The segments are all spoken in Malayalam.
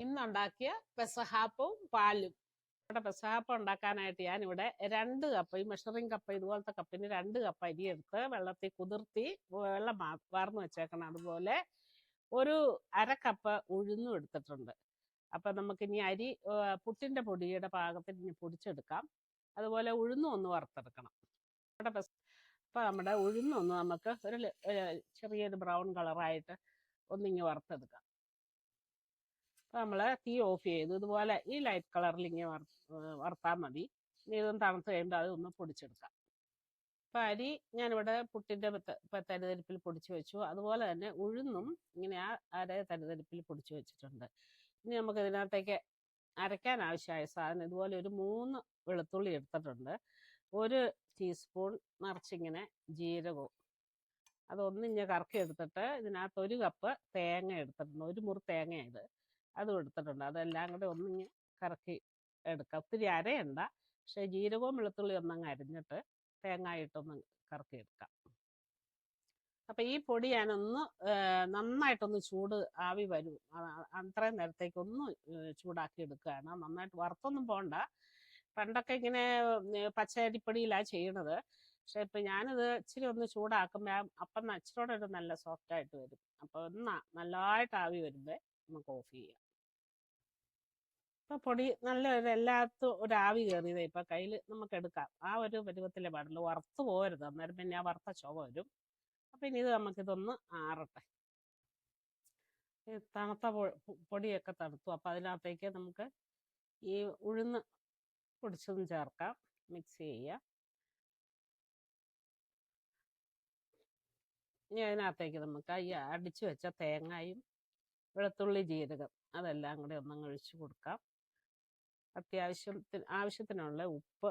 ഇന്നുണ്ടാക്കിയ പെസഹാപ്പവും പാലും. ഇവിടെ പെസഹാപ്പം ഉണ്ടാക്കാനായിട്ട് ഞാനിവിടെ 2 കപ്പ്, ഈ മെഷറിംഗ് കപ്പ് ഇതുപോലത്തെ കപ്പിന് 2 കപ്പ് അരി എടുത്ത് വെള്ളത്തിൽ കുതിർത്തി വെള്ളം വാർന്നു വെച്ചേക്കണം. അതുപോലെ ഒരു 1/2 കപ്പ് ഉഴുന്നും എടുത്തിട്ടുണ്ട്. അപ്പം നമുക്കിനി അരി പുട്ടിൻ്റെ പൊടിയുടെ പാകത്തിന് ഇനി പൊടിച്ചെടുക്കാം. അതുപോലെ ഉഴുന്നും ഒന്ന് വറുത്തെടുക്കണം. അപ്പം നമ്മുടെ ഉഴുന്നൊന്ന് നമുക്ക് ഒരു ചെറിയൊരു ബ്രൗൺ കളറായിട്ട് ഒന്നിങ്ങ് വറുത്തെടുക്കാം. അപ്പം നമ്മൾ തീ ഓഫ് ചെയ്തു. ഇതുപോലെ ഈ ലൈറ്റ് കളറിൽ ഇങ്ങനെ വറുത്താൽ മതി. ഇനി ഇതൊന്ന് തണുത്ത് കഴിയുമ്പോൾ അതൊന്ന് പൊടിച്ചെടുക്കാം. അപ്പം അരി ഞാനിവിടെ പുട്ടിൻ്റെ തരിതരിപ്പിൽ പൊടിച്ച് വെച്ചു. അതുപോലെ തന്നെ ഉഴുന്നും ഇങ്ങനെ അര തരിതരിപ്പിൽ പൊടിച്ച് വെച്ചിട്ടുണ്ട്. ഇനി നമുക്ക് ഇതിനകത്തേക്ക് അരയ്ക്കാൻ ആവശ്യമായ സാധനം ഇതുപോലെ ഒരു 3 വെളുത്തുള്ളി എടുത്തിട്ടുണ്ട്. 1 ടീസ്പൂൺ നിറച്ചിങ്ങനെ ജീരകവും. അതൊന്നിങ്ങനെ കറക്കി എടുത്തിട്ട് ഇതിനകത്ത് 1 കപ്പ് തേങ്ങ എടുത്തിട്ടുണ്ട്. 1 മുറി തേങ്ങയായത്, അതും എടുത്തിട്ടുണ്ട്. അതെല്ലാം കൂടെ ഒന്നിങ്ങനെ കറക്കി എടുക്കാം. ഒത്തിരി അരയണ്ട, പക്ഷേ ജീരകവും വെളുത്തുള്ളി ഒന്നങ്ങ് അരിഞ്ഞിട്ട് തേങ്ങായിട്ടൊന്ന് കറക്കി എടുക്കാം. അപ്പം ഈ പൊടി ഞാനൊന്ന് നന്നായിട്ടൊന്ന് ആവി വരും അത്രയും നേരത്തേക്ക് ഒന്ന് ചൂടാക്കി എടുക്കുകയാണ്. നന്നായിട്ട് വറുത്തൊന്നും പോകണ്ട. പണ്ടൊക്കെ ഇങ്ങനെ പച്ചരിപ്പൊടിയിലാണ് ചെയ്യണത്. പക്ഷെ ഇപ്പം ഞാനിത് ഇച്ചിരി ഒന്ന് ചൂടാക്കുമ്പോൾ അപ്പം ഇച്ചിരിയോടെ ഒരു നല്ല സോഫ്റ്റായിട്ട് വരും. അപ്പോൾ നല്ലതായിട്ട് ആവി വരുമ്പോൾ നമുക്ക് ഓഫ് ചെയ്യാം. ഇപ്പം പൊടി നല്ല എല്ലാത്തും ഒരു ആവി കയറിയതേ ഇപ്പം കയ്യിൽ നമുക്ക് എടുക്കാം. ആ ഒരു പരുവത്തിലേ പാടുള്ളൂ. വറുത്ത് പോകരുത്, അന്നേരം പിന്നെ ആ വറുത്ത ചുവ വരും. അപ്പം ഇനി ഇത് നമുക്കിതൊന്ന് ആറട്ടെ. തണുത്ത പൊടിയൊക്കെ തണുത്തു. അപ്പം അതിനകത്തേക്ക് നമുക്ക് ഈ ഉഴുന്ന് പൊടിച്ചതും ചേർക്കാം. മിക്സ് ചെയ്യാം. ഇനി അതിനകത്തേക്ക് നമുക്ക് ഈ അടിച്ചു വെച്ച തേങ്ങയും വെളുത്തുള്ളി ജീരകം അതെല്ലാം കൂടെ ഒന്നങ്ങ് ഒഴിച്ചു കൊടുക്കാം. ആവശ്യത്തിനുള്ള ഉപ്പ്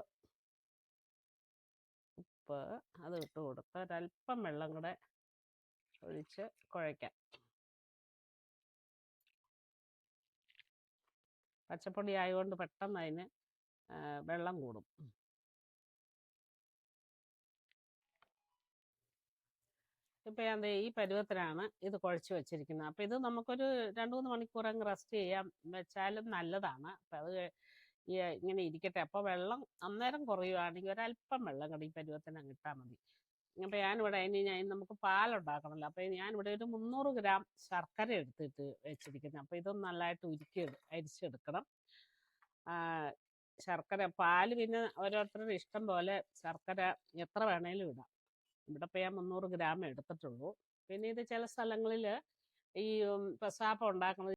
അത് ഇട്ട് കൊടുത്ത് ഒരല്പം വെള്ളം കൂടെ ഒഴിച്ച് കുഴയ്ക്കാം. പച്ചപ്പൊടി ആയതുകൊണ്ട് പെട്ടെന്ന് അതിന് വെള്ളം കൂടും. ഇപ്പം ഞാൻ ഈ പരുവത്തിലാണ് ഇത് കുഴച്ച് വെച്ചിരിക്കുന്നത്. അപ്പം ഇത് നമുക്കൊരു 2-3 മണിക്കൂർ അങ്ങ് റെസ്റ്റ് ചെയ്യാൻ വെച്ചാലും നല്ലതാണ്. അപ്പം അത് ഇങ്ങനെ ഇരിക്കട്ടെ. അപ്പോൾ വെള്ളം അന്നേരം കുറയുവാണെങ്കിൽ ഒരല്പം വെള്ളം കൂടി ഈ പരുവത്തിന് അങ്ങ് ഇട്ടാൽ മതി. അപ്പം ഞാനിവിടെ നമുക്ക് പാലുണ്ടാക്കണമല്ലോ. അപ്പം ഞാനിവിടെ ഒരു 300 ഗ്രാം ശർക്കര എടുത്തിട്ട് വെച്ചിരിക്കുന്നത്. അപ്പം ഇതൊന്ന് നല്ലതായിട്ട് അരിച്ചെടുക്കണം. ശർക്കര പാല് പിന്നെ ഓരോരുത്തരുടെ ഇഷ്ടം പോലെ ശർക്കര എത്ര വേണേലും ഇടാം. ഇവിടെ ഇപ്പം ഞാൻ 300 ഗ്രാം എടുത്തിട്ടുള്ളൂ. പിന്നെ ഇത് ചില സ്ഥലങ്ങളിൽ ഈ പെസഹാപ്പം ഉണ്ടാക്കുന്നത്